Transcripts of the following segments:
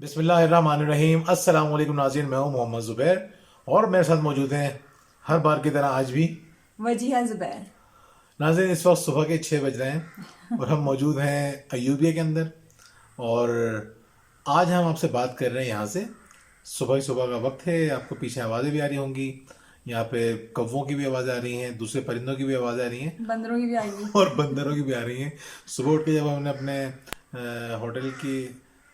बिस्मिल्लाहिर्रहमानिर्रहीम। अस्सलाम वालेकुम नाज़रीन, मैं हूं मोहम्मद ज़ुबैर और मेरे साथ मौजूद हैं हर बार की तरह आज भी वजीहा ज़ुबैर। नाज़रीन। इस वक्त सुबह के 6 बज रहे हैं और हम मौजूद हैं अयूबिया के अंदर। और आज हम आपसे बात कर रहे हैं यहाँ से। सुबह सुबह का वक्त है, आपको पीछे आवाज़ें भी आ रही होंगी, यहाँ पे कौवों की भी आवाज़ आ रही हैं, दूसरे परिंदों की भी आवाज़ आ रही हैं बंदरों की भी आएगी। और बंदरों की भी आ रही हैं। सुबह उठ के जब हमने अपने होटल की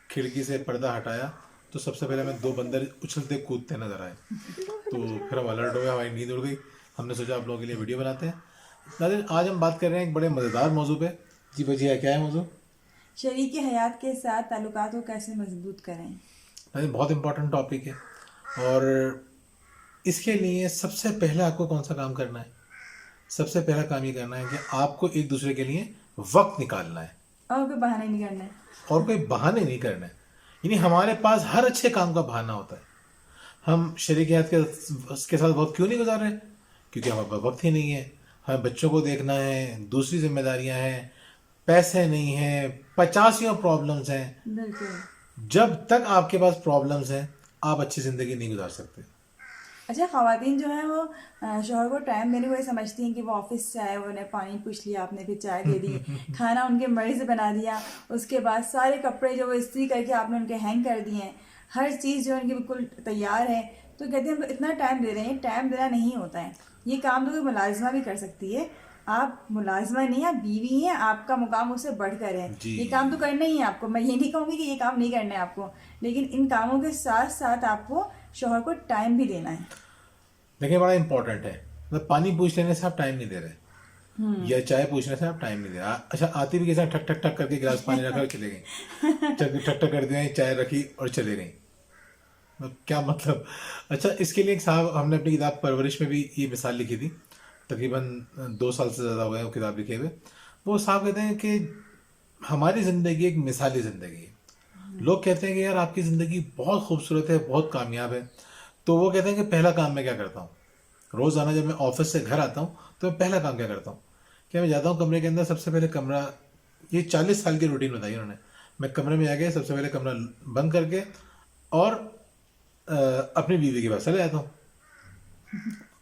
खिड़की से पर्दा हटाया तो सबसे पहले हमें 2 बंदर उछलते कूदते नजर आए। तो फिर हम अलर्ट हो गए, हमारी नींद उड़ गई। हमने सोचा आप लोगों के लिए वीडियो बनाते हैं। नाज़रीन, आज हम बात कर रहे हैं एक बड़े मज़ेदार मौजू पे। जी भजिया, क्या है मौजू? शरीक हयात के साथ ताल्लुकात को कैसे मजबूत करें। नाज़रीन, बहुत इंपॉर्टेंट टॉपिक है और इसके लिए सबसे पहले आपको कौन सा काम करना है? सबसे पहला काम ये करना है कि आपको एक दूसरे के लिए वक्त निकालना है और कोई बहाना नहीं करना है। और कोई बहाने नहीं करना है। यानी हमारे पास हर अच्छे काम का बहाना होता है। हम शरीकियात के साथ वक्त क्यों नहीं गुजार रहे? क्योंकि हमारे पास वक्त ही नहीं है। हमें बच्चों को देखना है, दूसरी जिम्मेदारियां हैं, पैसे नहीं हैं, 50 प्रॉब्लम्स हैं। बिल्कुल। जब तक आपके पास प्रॉब्लम्स हैं आप अच्छी ज़िंदगी नहीं गुजार सकते। अच्छा, ख़वातीन जो है वो शोहर को टाइम देने को ये समझती हैं कि वो ऑफिस से आए, उन्हें पानी पूछ लिया आपने, फिर चाय दे दी, खाना उनके मर्जी से बना दिया, उसके बाद सारे कपड़े जो वो इस्त्री करके आपने उनके हैंग कर दिए हैं, हर चीज़ जो उनकी बिल्कुल तैयार है। तो कहते हैं हम तो इतना टाइम दे रहे हैं। टाइम देना नहीं होता है। ये काम तो कोई मुलाजिमा भी कर सकती है। आप मुलाजिमा नहीं, आप बीवी हैं, आपका मुकाम उससे बढ़कर है। जी। ये काम तो करना ही है आपको। मैं ये नहीं कहूँगी कि ये काम नहीं करना है आपको, लेकिन इन कामों के साथ साथ आपको शोहर को टाइम भी देना है। देखिए, बड़ा इंपॉर्टेंट है। मतलब पानी पूछ लेने से आप टाइम नहीं दे रहे या चाय पूछने से आप टाइम नहीं दे रहे। अच्छा, आती भी कैसे ठक ठक ठक करके गिलास पानी रखा और चले गई, ठक ठक ठक कर दिया, चाय रखी और चले गई। क्या मतलब? अच्छा, इसके लिए एक साहब, हमने अपनी किताब परवरिश में भी ये मिसाल लिखी थी। तकरीबन 2 साल से ज़्यादा हो गए वो किताब लिखे हुए। वो साहब कहते हैं कि हमारी ज़िंदगी एक मिसाली ज़िंदगी है। लोग कहते हैं कि यार आपकी ज़िंदगी बहुत खूबसूरत है, बहुत कामयाब है। तो वो कहते हैं कि पहला काम मैं क्या करता हूँ, रोज़ाना जब मैं ऑफिस से घर आता हूँ तो मैं पहला काम क्या करता हूँ? क्या मैं जाता हूँ कमरे के अंदर, सबसे पहले कमरा, ये 40 साल की रूटीन बताई उन्होंने। मैं कमरे में आ गया, सबसे पहले कमरा बंद करके और अपनी बीवी के पास चले जाता हूँ।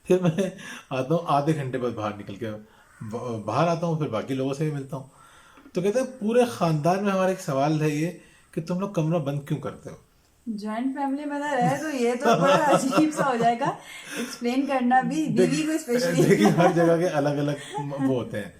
फिर मैं आता हूँ आधे घंटे बाद बाहर निकल के बाहर आता हूँ, फिर बाकी लोगों से भी मिलता हूँ। तो कहते हैं पूरे ख़ानदान में हमारा एक सवाल है ये कि तुम लोग कमरा बंद क्यों करते हो? जॉइंट फैमिली में ना रहे तो ये तो बड़ा अजीब सा हो जाएगा एक्सप्लेन करना भी, बीवी को स्पेशली। देखिए, हर जगह के अलग अलग वो होते हैं,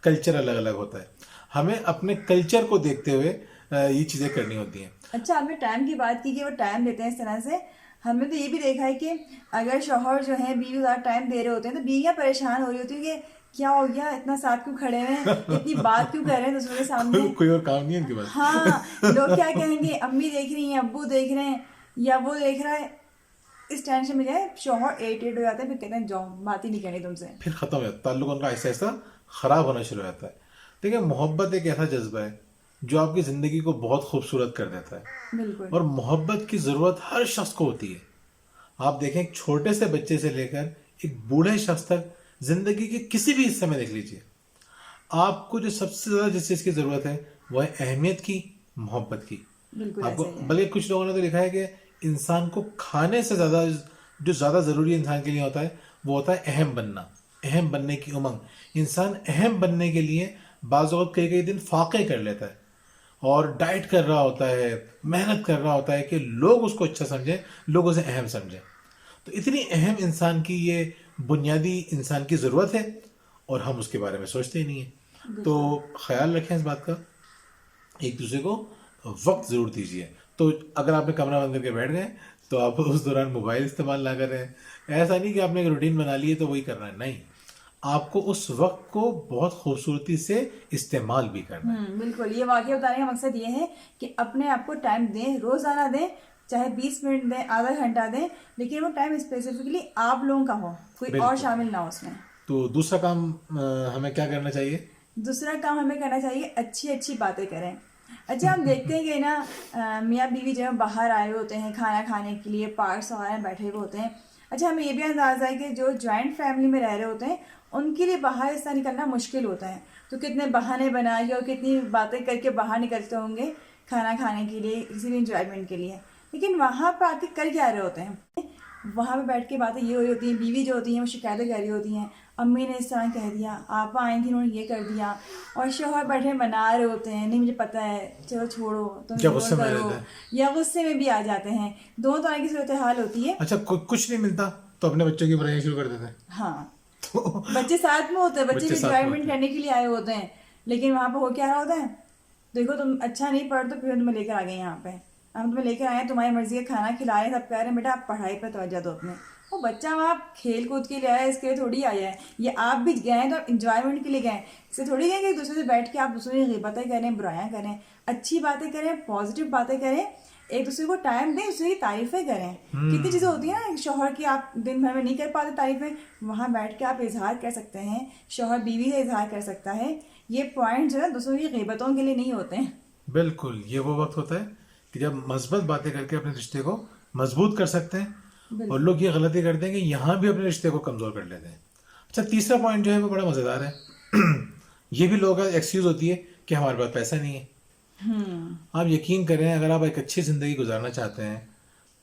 कल्चर अलग अलग होता है। हमें अपने कल्चर को देखते हुए ये चीज़ें करनी होती हैं। अच्छा, आपने टाइम की बात की कि वो टाइम देते हैं इस तरह से। हमने तो ये भी देखा है कि अगर शौहर जो है बीवी ज़्यादा टाइम दे रहे होते हैं तो बीवियाँ परेशान हो रही होती हैं कि क्या हो गया, इतना साथ क्यों खड़े हुए हैं, इतनी बात क्यों कर रहे हैं दूसरों के सामने। कोई और काम नहीं है इनके पास। हाँ, लोग क्या कहेंगे, अम्मी देख रही हैं, अब्बू देख रहे हैं, या वो देख रहा है। इस टेंशन में जाए शौहर इरिटेट हो जाता है, फिर कहते हैं जाओ, बात ही नहीं करनी तुमसे। फिर ख़त्म हो जाता है ताल्लुक, उनका ऐसा ऐसा ख़राब होना शुरू हो जाता है। देखिए, मोहब्बत एक ऐसा जज्बा है जो आपकी ज़िंदगी को बहुत खूबसूरत कर देता है। बिल्कुल। और मोहब्बत की ज़रूरत हर शख्स को होती है। आप देखें, एक छोटे से बच्चे से लेकर एक बूढ़े शख्स तक ज़िंदगी के किसी भी हिस्से में देख लीजिए, आपको जो सबसे ज़्यादा जिस चीज़ की ज़रूरत है वो है अहमियत की, मोहब्बत की। बिल्कुल आपको ऐसा ही है। बल्कि कुछ लोगों ने तो लिखा है कि इंसान को खाने से ज़्यादा जो ज़्यादा ज़रूरी इंसान के लिए होता है वो होता है अहम बनना, अहम बनने की उमंग। इंसान अहम बनने के लिए बाज़ वक़्त कई कई दिन फाके कर लेता है और डाइट कर रहा होता है, मेहनत कर रहा होता है कि लोग उसको अच्छा समझें, लोग उसे अहम समझें। तो इतनी अहम इंसान की ये बुनियादी इंसान की ज़रूरत है और हम उसके बारे में सोचते ही नहीं हैं। तो ख्याल रखें इस बात का, एक दूसरे को वक्त ज़रूर दीजिए। तो अगर आपने कमरा बंद करके बैठ गए तो आप उस दौरान मोबाइल इस्तेमाल ना करें। ऐसा नहीं कि आपने एक रूटीन बना ली है तो वही करना है, नहीं, आपको उस वक्त को बहुत खूबसूरती से इस्तेमाल भी करना है। बिल्कुल। ये वाकया बताने का मकसद ये है कि अपने आप को टाइम दें, रोजाना दें, चाहे 20 मिनट दें, आधा घंटा दें, लेकिन वो टाइम स्पेसिफिकली आप लोगों का हो, कोई और बिल्कुल। शामिल ना हो उसमें। तो दूसरा काम हमें क्या करना चाहिए? दूसरा काम हमें करना चाहिए अच्छी अच्छी बातें करें। अच्छा, हम देखते हैं कि ना मियाँ बीवी जो है बाहर आए हुए होते हैं खाना खाने के लिए, पार्क्स वगैरह में बैठे हुए होते हैं। अच्छा, हमें ये भी अंदाज़ा है कि जो जॉइंट फैमिली में रह रहे होते हैं उनके लिए बाहर ऐसा निकलना मुश्किल होता है। तो कितने बहाने बना के और कितनी बातें करके बाहर निकलते होंगे। کھانا کھانے کے لیے, کسی بھی انجوائمنٹ کے لیے. لیکن وہاں پہ آ کے کر کیا رہے ہوتے ہیں, وہاں پہ بیٹھ کے باتیں یہ ہو رہی ہوتی ہیں, بیوی جو ہوتی ہیں وہ شکایتیں کر رہی ہوتی ہیں, امی نے اس طرح کہہ دیا, آپا آئی تھیں انہوں نے یہ کر دیا, اور شوہر بیٹھے منا رہے ہوتے ہیں, نہیں مجھے پتہ ہے, چلو چھوڑو تم غصے میں کرو, یا غصے میں بھی آ جاتے ہیں. دونوں طرح کی صورتحال ہوتی ہے. اچھا کچھ نہیں ملتا تو اپنے بچوں کی برائیاں شروع کر دیتے ہیں. ہاں, بچے ساتھ میں ہوتے ہیں, بچے انجوائمنٹ کرنے کے لیے آئے ہوتے ہیں, لیکن وہاں پہ ہو کیا رہا ہوتا ہے, دیکھو تم اچھا نہیں پڑھ تو پھر تمہیں لے کر آ گئے یہاں پہ, ہم تمہیں لے کر آئے ہیں, تمہاری مرضی کا کھانا کھلا رہے ہیں, سب کہہ رہے ہیں بیٹا آپ پڑھائی پہ توجہ دو اپنے. وہ بچہ وہاں کھیل کود کے لیے آیا ہے, اس کے لیے تھوڑی آیا ہے. یہ آپ بھی گئے ہیں تو انجوائمنٹ کے لیے گئے ہیں, اس سے تھوڑی گئے کہ ایک دوسرے سے بیٹھ کے آپ دوسرے کی غیبتیں کریں, برائیاں کریں, اچھی باتیں کریں, پازیٹیو باتیں کریں, ایک دوسرے کو ٹائم دیں, دوسرے کی تعریفیں کریں. کتنی چیزیں ہوتی ہیں نا, شوہر کی آپ دن بھر میں نہیں کر پاتے تعریفیں, وہاں بیٹھ کے آپ اظہار کر سکتے ہیں, شوہر بیوی سے اظہار کر سکتا ہے. یہ پوائنٹ جو ہے دوسروں کی غیبتوں کے لیے نہیں ہوتے ہیں. بالکل, یہ وہ وقت ہوتا ہے کہ جب مثبت باتیں کر کے اپنے رشتے کو مضبوط کر سکتے ہیں, اور لوگ یہ غلطی کرتے ہیں کہ یہاں بھی اپنے رشتے کو کمزور کر لیتے ہیں. اچھا, تیسرا پوائنٹ جو ہے وہ بڑا مزیدار ہے. یہ بھی لوگوں کا ایکسکیوز ہوتی ہے کہ ہمارے پاس پیسہ نہیں ہے. آپ یقین کریں, اگر آپ ایک اچھی زندگی گزارنا چاہتے ہیں,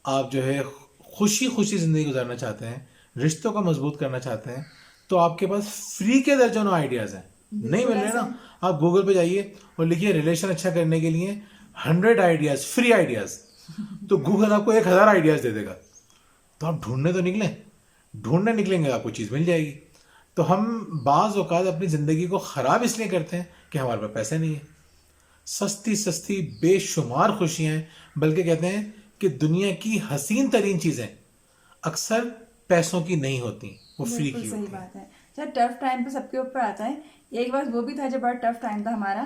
آپ جو ہے خوشی زندگی گزارنا چاہتے ہیں, رشتوں کو مضبوط کرنا چاہتے ہیں, تو آپ کے پاس فری کے درجنوں آئیڈیاز ہیں. نہیں مل رہے نا, آپ گوگل پہ جائیے اور لکھیے ریلیشن اچھا کرنے کے لیے 100 آئیڈیاز, فری آئیڈیاز, تو گوگل آپ کو 1000 آئیڈیاز دے دے گا. تو آپ ڈھونڈنے نکلیں گے, آپ کو چیز مل جائے گی. تو ہم بعض اوقات اپنی زندگی کو خراب اس لیے کرتے ہیں کہ ہمارے پاس پیسے نہیں ہے. سستی بے شمار خوشیاں ہیں, بلکہ کہتے ہیں کہ دنیا کی حسین ترین چیزیں اکثر پیسوں کی نہیں ہوتی, وہ فری کی ہوتی ہیں. صحیح بات ہے. جب ٹف ٹائم پہ سب کے اوپر آتا ہے, ایک بار وہ بھی تھا جب بڑا ٹف ٹائم تھا ہمارا,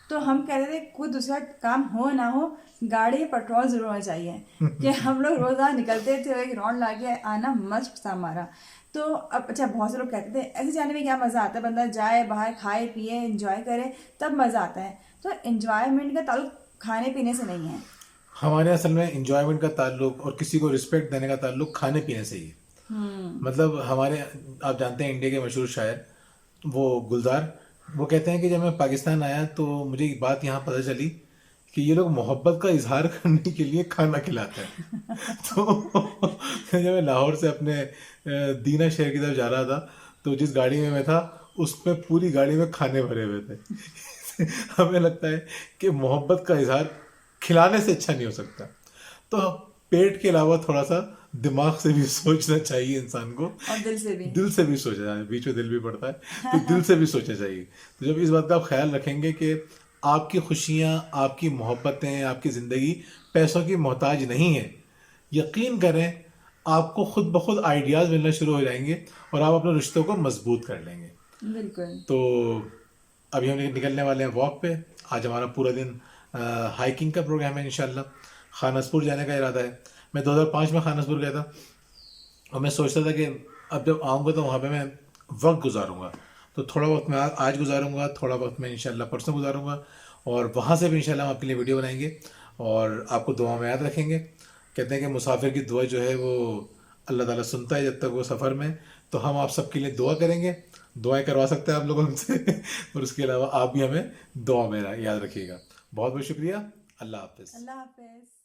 تو ہم کہتے تھے کوئی دوسرا کام ہو نہ ہو, گاڑی پیٹرول ضرور ہونا چاہیے, کہ ہم لوگ روزانہ نکلتے تھے, ایک راؤنڈ لا کے آنا مسٹ تھا ہمارا. تو اب اچھا, بہت سے لوگ کہتے تھے ایسے جانے میں کیا مزہ آتا ہے, بندہ جائے باہر کھائے پیے انجوائے کرے تب مزہ آتا ہے. تو انجوائمنٹ کا تعلق کھانے پینے سے نہیں ہے. ہمارے اصل میں انجوائمنٹ کا تعلق اور کسی کو رسپیکٹ دینے کا تعلق کھانے پینے سے ہی ہے. مطلب ہمارے, آپ جانتے ہیں انڈیا کے مشہور شاعر وہ گلزار, وہ کہتے ہیں کہ جب میں پاکستان آیا تو مجھے ایک بات یہاں پتہ چلی کہ یہ لوگ محبت کا اظہار کرنے کے لیے کھانا کھلاتے ہیں. تو جب میں لاہور سے اپنے دینا شہر کی طرف جا رہا تھا, تو جس گاڑی میں تھا اس میں پوری گاڑی میں کھانے بھرے ہوئے تھے. ہمیں لگتا ہے کہ محبت کا اظہار کھلانے سے اچھا نہیں ہو سکتا. تو پیٹ کے علاوہ تھوڑا سا دماغ سے بھی سوچنا چاہیے انسان کو, اور دل سے بھی سوچا جائے, بیچ میں دل بھی پڑتا ہے, تو دل سے بھی سوچنا چاہیے. تو جب اس بات کا آپ خیال رکھیں گے کہ آپ کی خوشیاں, آپ کی محبتیں, آپ کی زندگی پیسوں کی محتاج نہیں ہے, یقین کریں آپ کو خود بخود آئیڈیاز ملنا شروع ہو جائیں گے اور آپ اپنے رشتوں کو مضبوط کر لیں گے. بالکل. تو ابھی ہم نکلنے والے ہیں واک پہ. آج ہمارا پورا دن ہائکنگ کا پروگرام ہے انشاءاللہ. خانسپور جانے کا ارادہ ہے. میں 2005 میں خانسپور گیا تھا, اور میں سوچتا تھا کہ اب جب آؤں گا تو وہاں پہ میں وقت گزاروں گا. تو تھوڑا وقت میں آج گزاروں گا, تھوڑا وقت میں انشاءاللہ پرسوں گزاروں گا, اور وہاں سے بھی انشاءاللہ ہم آپ کے لیے ویڈیو بنائیں گے اور آپ کو دعا میں یاد رکھیں گے. کہتے ہیں کہ مسافر کی دعا جو ہے وہ اللہ تعالیٰ سنتا ہے جب تک وہ سفر میں. تو ہم آپ سب کے لیے دعا کریں گے, دعائیں کروا سکتے ہیں آپ لوگ ہم سے, اور اس کے علاوہ آپ بھی ہمیں دعا میں یاد رکھیے گا. بہت بہت شکریہ. اللہ حافظ. اللہ حافظ.